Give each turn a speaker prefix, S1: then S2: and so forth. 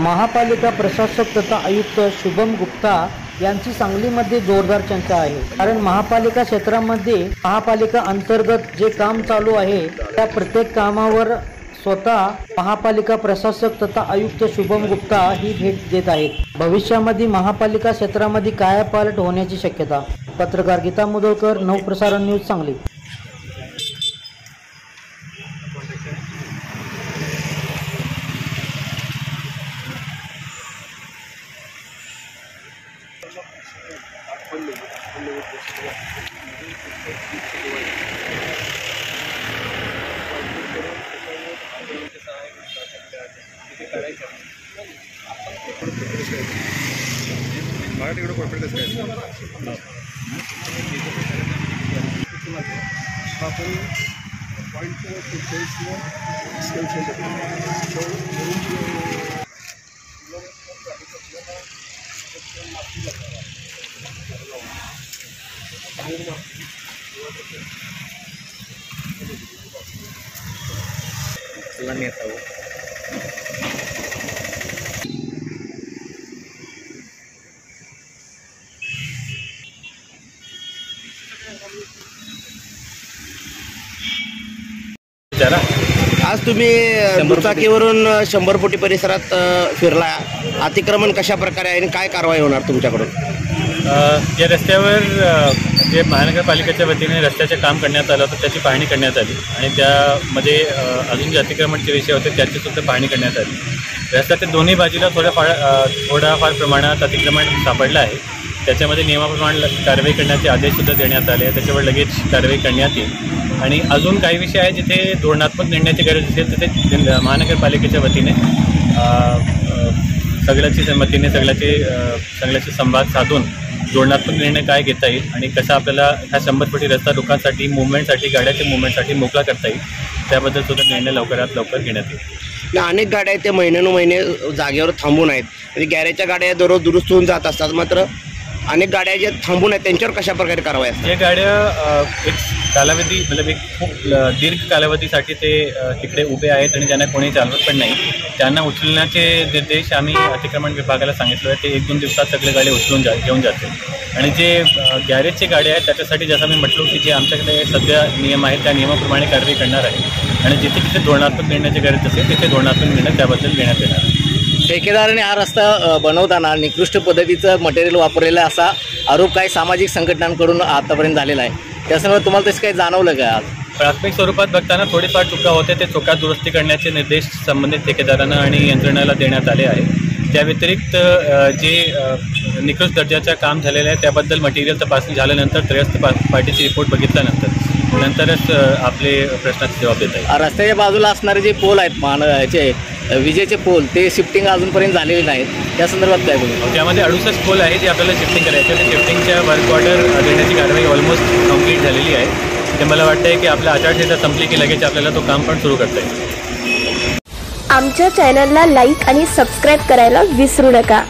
S1: महापालिका प्रशासक तथा आयुक्त शुभम गुप्ता यांची सांगलीमध्ये जोरदार चर्चा आहे। कारण महापालिका क्षेत्रामध्ये महापालिका अंतर्गत जे काम चालू आहे त्या प्रत्येक कामावर स्वतः महापालिका प्रशासक तथा आयुक्त शुभम गुप्ता ही भेट देत आहेत। भविष्यामध्ये महापालिका क्षेत्रामध्ये काय पालट होण्याची शक्यता। पत्रकार गीता मुदळकर, नवप्रसारण न्यूज, सांगली।
S2: आज तुम्ही दुचाकीवरून 100 फुटी परिसरात फिरला, अतिक्रमण कशा प्रकारे आहे आणि काय कारवाई होणार तुमच्याकडून?
S3: या रस्त्यावर जे महानगरपालिकेच्या वतीने रस्त्याचे काम करण्यात आलं होतं त्याची पाहणी करण्यात आली आणि त्यामध्ये अजून जे अतिक्रमणचे विषय होते त्याची सुद्धा पाहणी करण्यात आली। रस्त्याच्या दोन्ही बाजूला थोडाफार प्रमाणात अतिक्रमण सापडलं आहे। त्याच्यामध्ये नियमाप्रमाणे कारवाई करण्याचे आदेशसुद्धा देण्यात आले, त्याच्यावर लगेच कारवाई करण्यात येईल। आणि अजून काही विषय आहे जिथे धोरणात्मक निर्णयाची गरज असेल तिथे महानगरपालिकेच्या वतीने सगळ्याची संमतीने सगळ्याचे संवाद साधून धोरणात्मक निर्णय काय घेता येईल आणि कसा आपल्याला हा 100 फुटी रस्ता लोकांसाठी मूवमेंटसाठी गाड्याच्या मूवमेंटसाठी मोकळा करता येईल त्याबद्दल सुद्धा निर्णय लवकरात लवकर घेण्यात येईल।
S2: अनेक गाड्या आहेत त्या महिने जागेवर थांबून आहेत आणि गॅरेजच्या गाड्या दररोज दुरुस्त होऊन जात असतात, मात्र अनेक गाड्या ज्या थांबून आहेत त्यांच्यावर कशा प्रकारे कारवाई असते?
S3: जे गाड्या एक कालावधी मतलब एक खूप दीर्घ कालावधीसाठी ते तिकडे उभे आहेत आणि ज्यांना कोणी चालवत पण नाही त्यांना उचलण्याचे निर्देश आम्ही अतिक्रमण विभागाला सांगितलं आहे। ते 1-2 दिवसात सगळे गाड्या उचलून घेऊन जातील आणि जे गॅरेजचे गाड्या आहेत त्याच्यासाठी जसं मी म्हटलो की जे आमच्याकडे सध्या नियम आहेत त्या नियमाप्रमाणे कारवाई करणार आहे आणि जिथे जिथे धोरणात्मक निर्णयाची गरज असेल तिथे धोरणात्मक निर्णय त्याबद्दल घेण्यात येणार आहे।
S4: ठेकेदाराने हा रस्ता बनवताना निकृष्ट पद्धतीचं मटेरियल वापरलेलं असा आरोप काही सामाजिक संघटनांकडून आतापर्यंत झालेला आहे, त्यासंदर्भात तुम्हाला तसं काही जाणवलं का?
S3: प्राथमिक स्वरूपात बघताना थोडीफार चुका होते, ते चुका दुरुस्ती करण्याचे निर्देश संबंधित ठेकेदारांना आणि यंत्रणेला देण्यात आले आहे। त्या व्यतिरिक्त जे निकृष्ट दर्जाचं काम झालेलं आहे त्याबद्दल मटेरियल तपासणी झाल्यानंतर त्रयस्थ पार्टीची रिपोर्ट बघितल्यानंतरच आपले प्रश्नाचे जबाब देत आहे।
S4: रस्त्याच्या बाजूला असणारे जे पोल आहेत विजेचे पोल ते शिफ्टिंग अजूनपर्यंत झालेले नाहीत, त्या संदर्भात काय बोलू?
S3: त्यामध्ये 68 पोल आहे जे आपल्याला शिफ्टिंग करायचे आहे। शिफ्टिंगच्या वर्क ऑर्डर देण्याची कारवाई ऑलमोस्ट कंप्लीट झालेली आहे। ते मला वाटतं आहे की आपल्या आचारसंहिता संपली की लगेच आपल्याला तो काम पण सुरू करता येईल।
S5: आमच्या चॅनलला लाईक आणि सबस्क्राईब करायला विसरू नका।